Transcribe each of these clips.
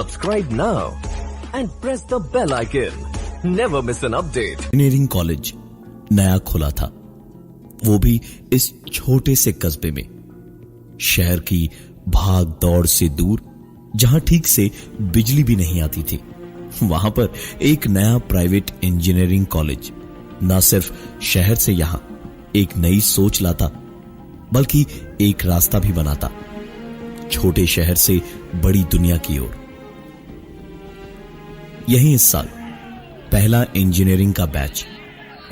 Subscribe now and press the bell icon. Never miss an update. Engineering college नया खुला था, वो भी इस छोटे से कस्बे में, शहर की भाग दौड़ से दूर, जहां ठीक से बिजली भी नहीं आती थी। वहां पर एक नया प्राइवेट इंजीनियरिंग कॉलेज न सिर्फ शहर से यहां एक नई सोच लाता, बल्कि एक रास्ता भी बनाता छोटे शहर से बड़ी दुनिया की ओर। यही इस साल पहला इंजीनियरिंग का बैच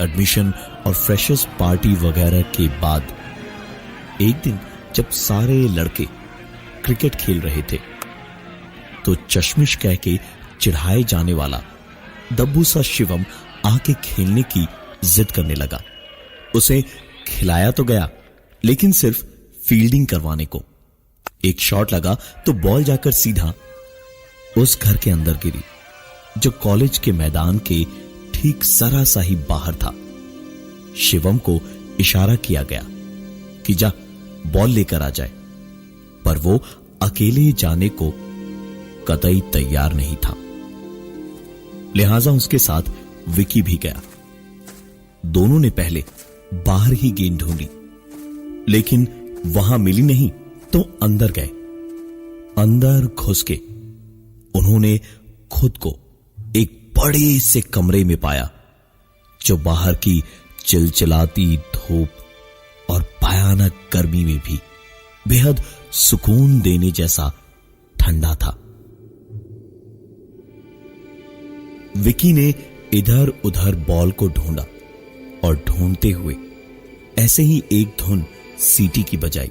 एडमिशन और फ्रेशर्स पार्टी वगैरह के बाद एक दिन जब सारे लड़के क्रिकेट खेल रहे थे तो चश्मिश कह के चिढ़ाए जाने वाला दब्बू सा शिवम आके खेलने की जिद करने लगा। उसे खिलाया तो गया, लेकिन सिर्फ फील्डिंग करवाने को। एक शॉट लगा तो बॉल जाकर सीधा उस घर के अंदर गिरी जो कॉलेज के मैदान के ठीक जरा सा ही बाहर था। शिवम को इशारा किया गया कि जा बॉल लेकर आ जाए, पर वो अकेले जाने को कतई तैयार नहीं था। लिहाजा उसके साथ विकी भी गया। दोनों ने पहले बाहर ही गेंद ढूंढी, लेकिन वहां मिली नहीं तो अंदर गए। अंदर घुस के उन्होंने खुद को एक बड़े से कमरे में पाया जो बाहर की चिलचिलाती धूप और भयानक गर्मी में भी बेहद सुकून देने जैसा ठंडा था। विकी ने इधर उधर बॉल को ढूंढा और ढूंढते हुए ऐसे ही एक धुन सीटी की बजाई।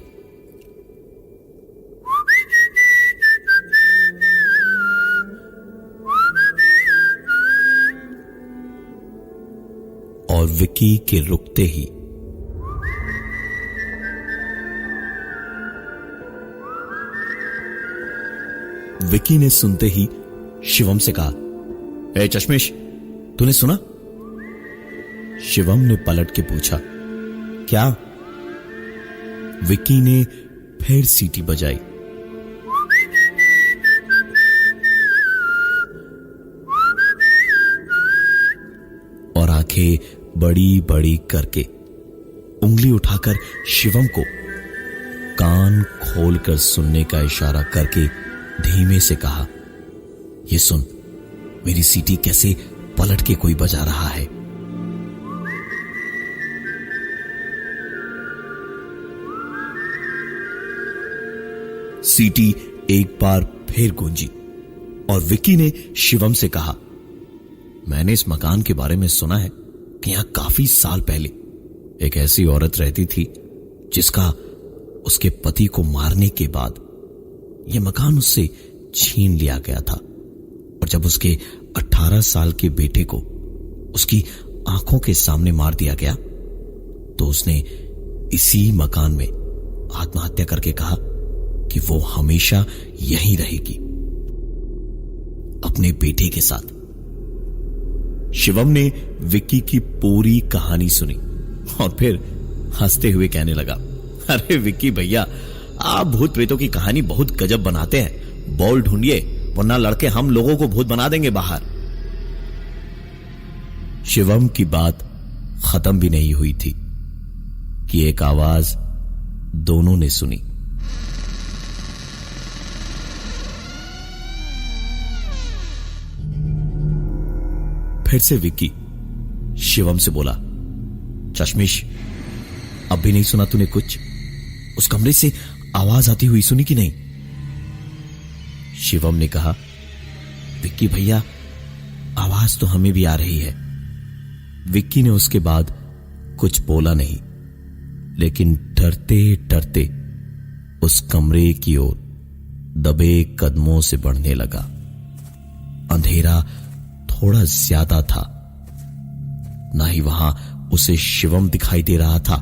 और विकी के रुकते ही विकी ने सुनते ही शिवम से कहा, ए चश्मिश, तूने सुना? शिवम ने पलट के पूछा, क्या? विकी ने फिर सीटी बजाई। और आंखें बड़ी बड़ी करके उंगली उठाकर शिवम को कान खोलकर सुनने का इशारा करके धीमे से कहा, ये सुन, मेरी सीटी कैसे पलट के कोई बजा रहा है। सीटी एक बार फिर गूंजी और विकी ने शिवम से कहा, मैंने इस मकान के बारे में सुना है कि यहां काफी साल पहले एक ऐसी औरत रहती थी जिसका उसके पति को मारने के बाद यह मकान उससे छीन लिया गया था, और जब उसके 18 साल के बेटे को उसकी आंखों के सामने मार दिया गया तो उसने इसी मकान में आत्महत्या करके कहा कि वो हमेशा यहीं रहेगी अपने बेटे के साथ। शिवम ने विक्की की पूरी कहानी सुनी और फिर हंसते हुए कहने लगा, अरे विक्की भैया, आप भूत प्रेतों की कहानी बहुत गजब बनाते हैं। बॉल ढूंढिए, वरना लड़के हम लोगों को भूत बना देंगे बाहर। शिवम की बात खत्म भी नहीं हुई थी कि एक आवाज दोनों ने सुनी। फिर से विक्की शिवम से बोला, चश्मिश, अब भी नहीं सुना तूने कुछ? उस कमरे से आवाज आती हुई सुनी कि नहीं? शिवम ने कहा, विक्की भैया, आवाज तो हमें भी आ रही है। विक्की ने उसके बाद कुछ बोला नहीं, लेकिन डरते डरते उस कमरे की ओर दबे कदमों से बढ़ने लगा। अंधेरा थोड़ा ज्यादा था, ना ही वहां उसे शिवम दिखाई दे रहा था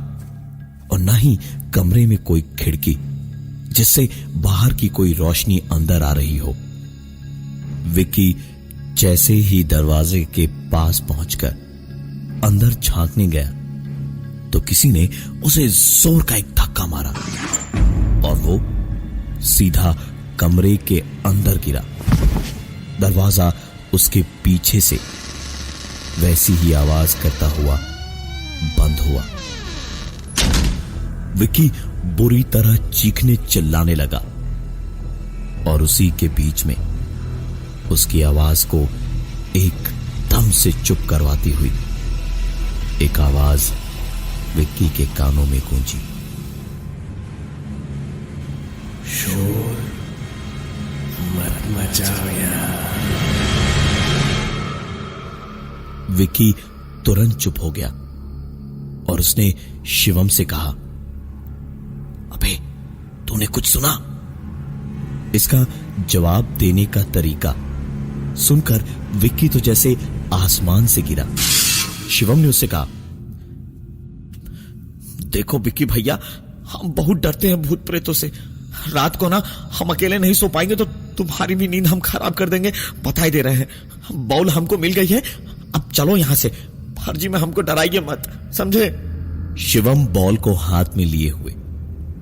और ना ही कमरे में कोई खिड़की जिससे बाहर की कोई रोशनी अंदर आ रही हो। विक्की जैसे ही दरवाजे के पास पहुंचकर अंदर झांकने गया तो किसी ने उसे जोर का एक धक्का मारा और वो सीधा कमरे के अंदर गिरा। दरवाजा उसके पीछे से वैसी ही आवाज करता हुआ बंद हुआ। विक्की बुरी तरह चीखने चिल्लाने लगा और उसी के बीच में उसकी आवाज को एकदम से चुप करवाती हुई एक आवाज विक्की के कानों में गूंजी। शोर मत मचाओ यार। विक्की तुरंत चुप हो गया और उसने शिवम से कहा, अबे तूने कुछ सुना? इसका जवाब देने का तरीका सुनकर विक्की तो जैसे आसमान से गिरा। शिवम ने उससे कहा, देखो विक्की भैया, हम बहुत डरते हैं भूत प्रेतों से। रात को ना हम अकेले नहीं सो पाएंगे तो तुम्हारी भी नींद हम खराब कर देंगे। बता ही दे रहे हैं, बॉल हमको मिल गई है, अब चलो यहां से। फर्जी में हमको डराइए मत, समझे? शिवम बॉल को हाथ में लिए हुए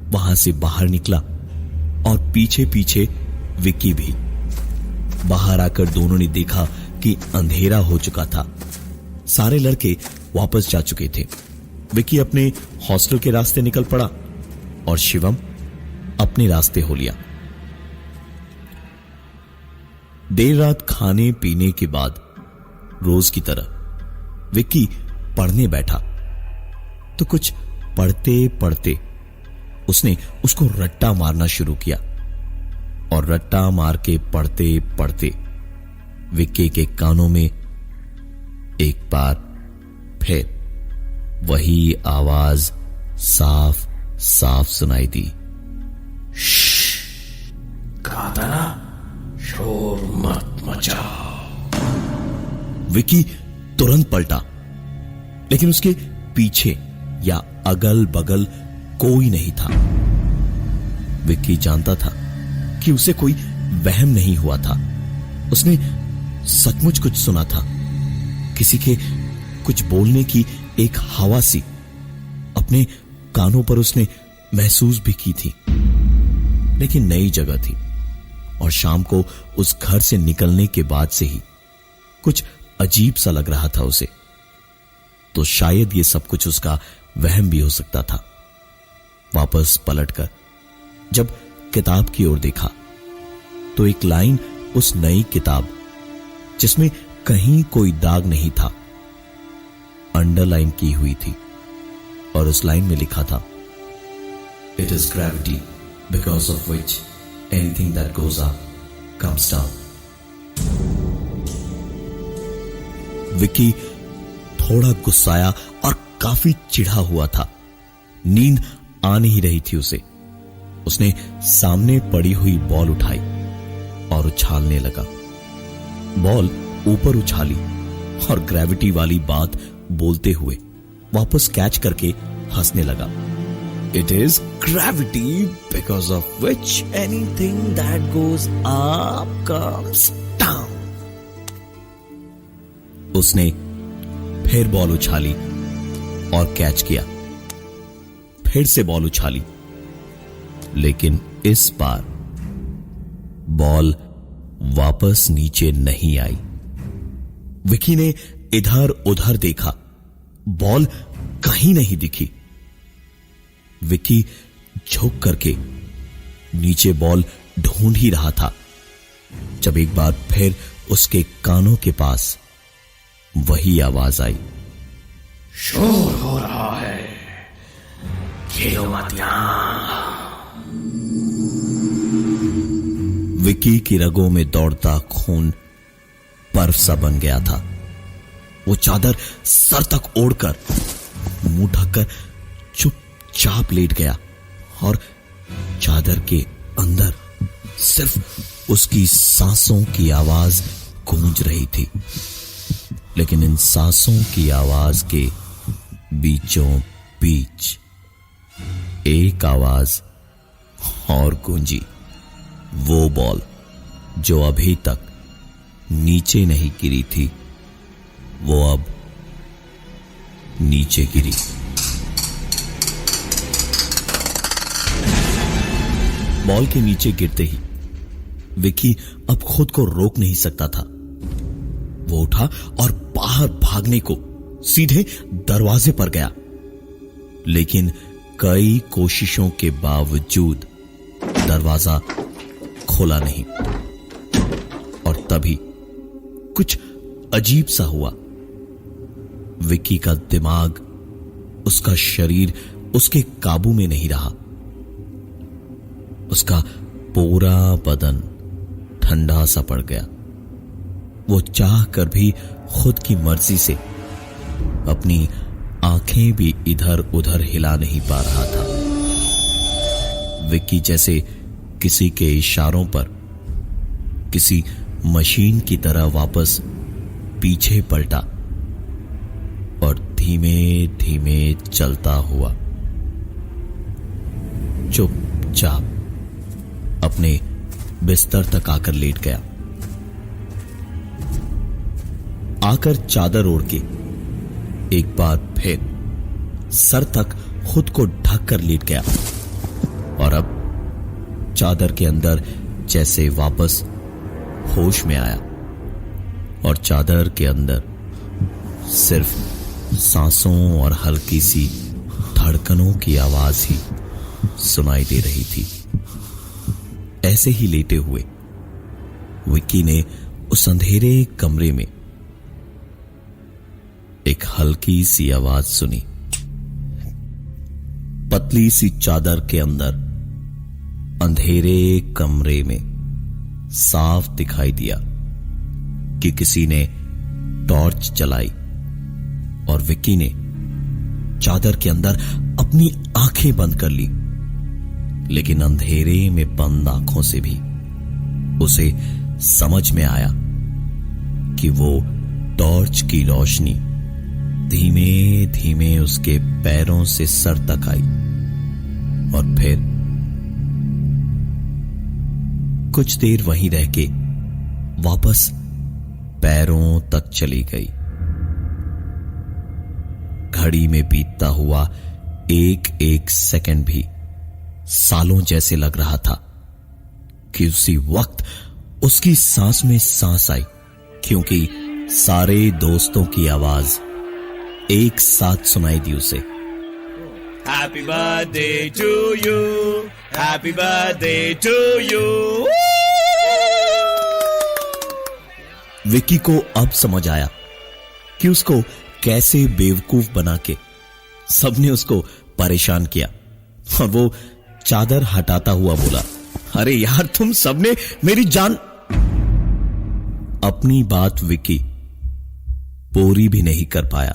वहां से बाहर निकला और पीछे पीछे विक्की भी। बाहर आकर दोनों ने देखा कि अंधेरा हो चुका था। सारे लड़के वापस जा चुके थे। विक्की अपने हॉस्टल के रास्ते निकल पड़ा और शिवम अपने रास्ते हो लिया। देर रात खाने पीने के बाद रोज की तरह विक्की पढ़ने बैठा तो कुछ पढ़ते पढ़ते उसने उसको रट्टा मारना शुरू किया और रट्टा मार के पढ़ते पढ़ते विक्की के कानों में एक बार फिर वही आवाज साफ साफ सुनाई दी। कहा था ना, शोर मत मचाओ। विक्की तुरंत पलटा, लेकिन उसके पीछे या अगल बगल कोई नहीं था। विक्की जानता था कि उसे कोई वहम नहीं हुआ था। उसने सचमुच कुछ सुना था। किसी के कुछ बोलने की एक हवा सी अपने कानों पर उसने महसूस भी की थी, लेकिन नई जगह थी और शाम को उस घर से निकलने के बाद से ही कुछ अजीब सा लग रहा था उसे। तो शायद ये सब कुछ उसका वहम भी हो सकता था। वापस पलटकर जब किताब की ओर देखा तो एक लाइन उस नई किताब जिसमें कहीं कोई दाग नहीं था अंडरलाइन की हुई थी और उस लाइन में लिखा था, it is gravity because of which anything that goes up comes down. Vicky थोड़ा गुस्साया और काफी चिढ़ा हुआ था। नींद आ नहीं रही थी उसे। उसने सामने पड़ी हुई बॉल उठाई और उछालने लगा। बॉल ऊपर उछाली और ग्रेविटी वाली बात बोलते हुए वापस कैच करके हंसने लगा। It is gravity because of which anything that goes up comes down. उसने फिर बॉल उछाली और कैच किया। फिर से बॉल उछाली, लेकिन इस बार बॉल वापस नीचे नहीं आई। विक्की ने इधर उधर देखा, बॉल कहीं नहीं दिखी। विक्की झुक करके नीचे बॉल ढूंढ ही रहा था जब एक बार फिर उसके कानों के पास वही आवाज आई, शोर हो रहा है, खेलो मत यहां। विक्की की रगों में दौड़ता खून बर्फ सा बन गया था। वो चादर सर तक ओढ़कर मुंह ढककर चुपचाप लेट गया और चादर के अंदर सिर्फ उसकी सांसों की आवाज गूंज रही थी। लेकिन इन सांसों की आवाज के बीचों बीच एक आवाज और गूंजी। वो बॉल जो अभी तक नीचे नहीं गिरी थी, वो अब नीचे गिरी। बॉल के नीचे गिरते ही विकी अब खुद को रोक नहीं सकता था। वो उठा और बाहर भागने को सीधे दरवाजे पर गया, लेकिन कई कोशिशों के बावजूद दरवाजा खोला नहीं। और तभी कुछ अजीब सा हुआ। विकी का दिमाग, उसका शरीर उसके काबू में नहीं रहा। उसका पूरा बदन ठंडा सा पड़ गया। वो चाह कर भी खुद की मर्जी से अपनी आंखें भी इधर उधर हिला नहीं पा रहा था। विक्की जैसे किसी के इशारों पर किसी मशीन की तरह वापस पीछे पलटा और धीमे धीमे चलता हुआ चुपचाप अपने बिस्तर तक आकर लेट गया। आकर चादर ओढ़ के एक बार फिर सर तक खुद को ढक कर लेट गया और अब चादर के अंदर जैसे वापस होश में आया और चादर के अंदर सिर्फ सांसों और हल्की सी धड़कनों की आवाज ही सुनाई दे रही थी। ऐसे ही लेटे हुए विक्की ने उस अंधेरे कमरे में एक हल्की सी आवाज सुनी। पतली सी चादर के अंदर अंधेरे कमरे में साफ दिखाई दिया कि किसी ने टॉर्च जलाई और विक्की ने चादर के अंदर अपनी आंखें बंद कर ली, लेकिन अंधेरे में बंद आंखों से भी उसे समझ में आया कि वो टॉर्च की रोशनी धीमे धीमे उसके पैरों से सर तक आई और फिर कुछ देर वहीं रह के वापस पैरों तक चली गई। घड़ी में बीतता हुआ एक एक सेकंड भी सालों जैसे लग रहा था कि उसी वक्त उसकी सांस में सांस आई, क्योंकि सारे दोस्तों की आवाज एक साथ सुनाई दी उसे। Happy birthday to you, happy birthday to you. Vicky को अब समझ आया कि उसको कैसे बेवकूफ बना के सबने उसको परेशान किया और वो चादर हटाता हुआ बोला, अरे यार तुम सबने मेरी जान। अपनी बात विक्की पूरी भी नहीं कर पाया,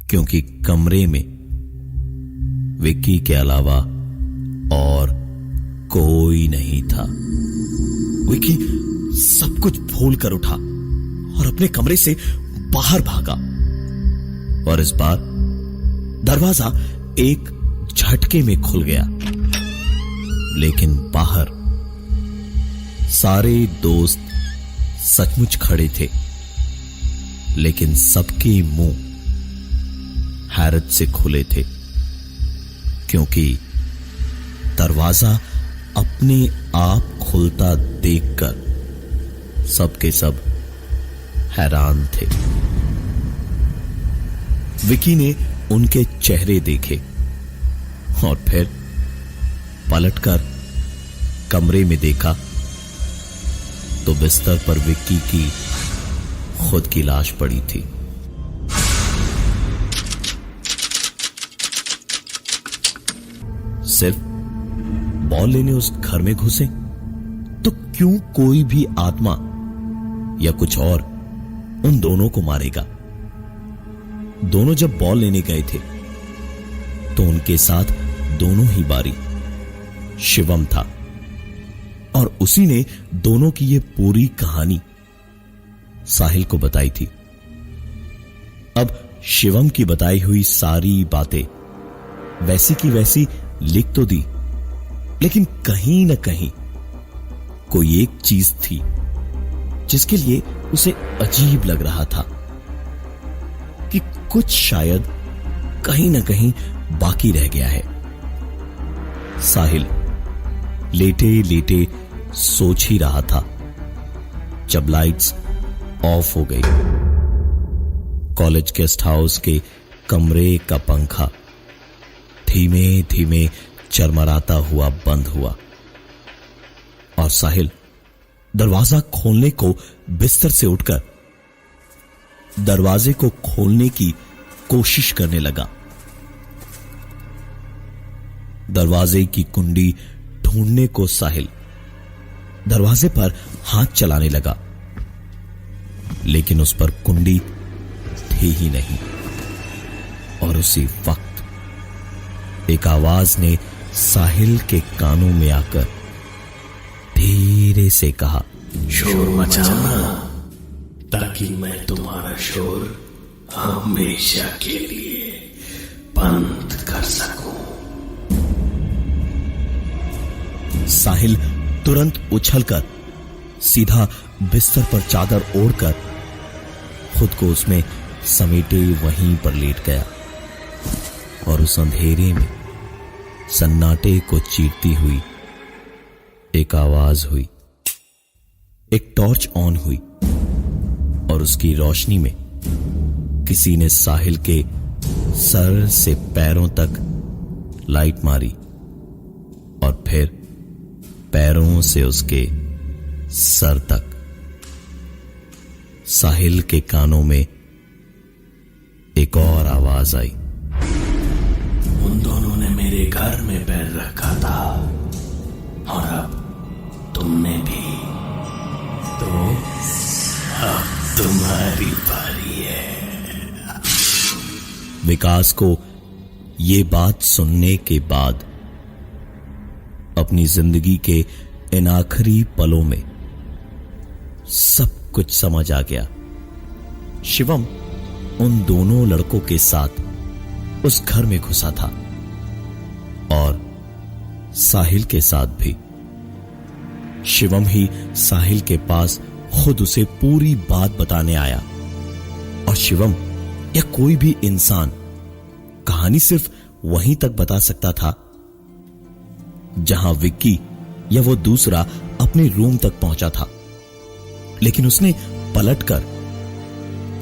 क्योंकि कमरे में विक्की के अलावा और कोई नहीं था। विक्की सब कुछ भूल कर उठा और अपने कमरे से बाहर भागा और इस बार दरवाजा एक झटके में खुल गया, लेकिन बाहर सारे दोस्त सचमुच खड़े थे, लेकिन सबके मुंह हैरत से खुले थे, क्योंकि दरवाजा अपने आप खुलता देखकर सबके सब हैरान थे। विक्की ने उनके चेहरे देखे और फिर पलटकर कमरे में देखा तो बिस्तर पर विक्की की खुद की लाश पड़ी थी। सिर्फ बॉल लेने उस घर में घुसे तो क्यों कोई भी आत्मा या कुछ और उन दोनों को मारेगा। दोनों जब बॉल लेने गए थे तो उनके साथ दोनों ही बारी शिवम था और उसी ने दोनों की ये पूरी कहानी साहिल को बताई थी। अब शिवम की बताई हुई सारी बातें वैसी की वैसी लिख तो दी, लेकिन कहीं न कहीं कोई एक चीज थी जिसके लिए उसे अजीब लग रहा था कि कुछ शायद कहीं न कहीं बाकी रह गया है। साहिल लेटे लेटे सोच ही रहा था जब लाइट्स ऑफ हो गई। कॉलेज गेस्ट हाउस के कमरे का पंखा धीमे धीमे चरमराता हुआ बंद हुआ और साहिल दरवाजा खोलने को बिस्तर से उठकर दरवाजे को खोलने की कोशिश करने लगा। दरवाजे की कुंडी ढूंढने को साहिल दरवाजे पर हाथ चलाने लगा, लेकिन उस पर कुंडी थी ही नहीं। और उसी वक्त एक आवाज ने साहिल के कानों में आकर धीरे से कहा, शोर मचाना ताकि मैं तुम्हारा शोर हमेशा के लिए बंद कर सकूं। साहिल तुरंत उछलकर सीधा बिस्तर पर चादर ओढ़कर खुद को उसमें समेटे वहीं पर लेट गया और उस अंधेरे में सन्नाटे को चीरती हुई एक आवाज हुई। एक टॉर्च ऑन हुई और उसकी रोशनी में किसी ने साहिल के सर से पैरों तक लाइट मारी और फिर पैरों से उसके सर तक। साहिल के कानों में एक और आवाज आई, उन दोनों ने मेरे घर में पैर रखा था और अब तुमने भी, तो अब तुम्हारी बारी है। विकास को ये बात सुनने के बाद अपनी जिंदगी के इन आखिरी पलों में सब कुछ समझ आ गया। शिवम उन दोनों लड़कों के साथ उस घर में घुसा था और साहिल के साथ भी। शिवम ही साहिल के पास खुद उसे पूरी बात बताने आया और शिवम या कोई भी इंसान कहानी सिर्फ वहीं तक बता सकता था जहां विक्की या वो दूसरा अपने रूम तक पहुंचा था। लेकिन उसने पलटकर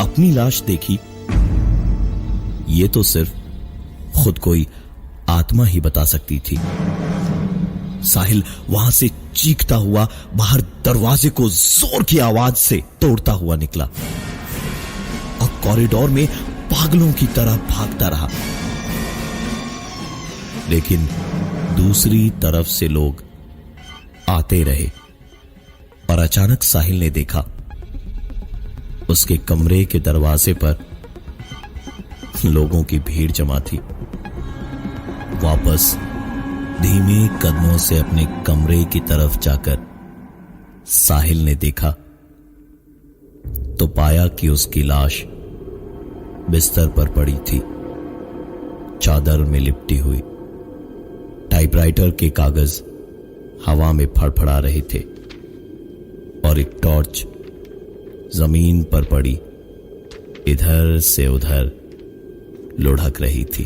अपनी लाश देखी, ये तो सिर्फ खुद कोई आत्मा ही बता सकती थी। साहिल वहां से चीखता हुआ बाहर दरवाजे को जोर की आवाज से तोड़ता हुआ निकला और कॉरिडोर में पागलों की तरह भागता रहा। लेकिन दूसरी तरफ से लोग आते रहे और अचानक साहिल ने देखा उसके कमरे के दरवाजे पर लोगों की भीड़ जमा थी। वापस धीमे कदमों से अपने कमरे की तरफ जाकर साहिल ने देखा तो पाया कि उसकी लाश बिस्तर पर पड़ी थी, चादर में लिपटी हुई। टाइपराइटर के कागज हवा में फड़फड़ा रहे थे और एक टॉर्च जमीन पर पड़ी इधर से उधर लुढ़क रही थी।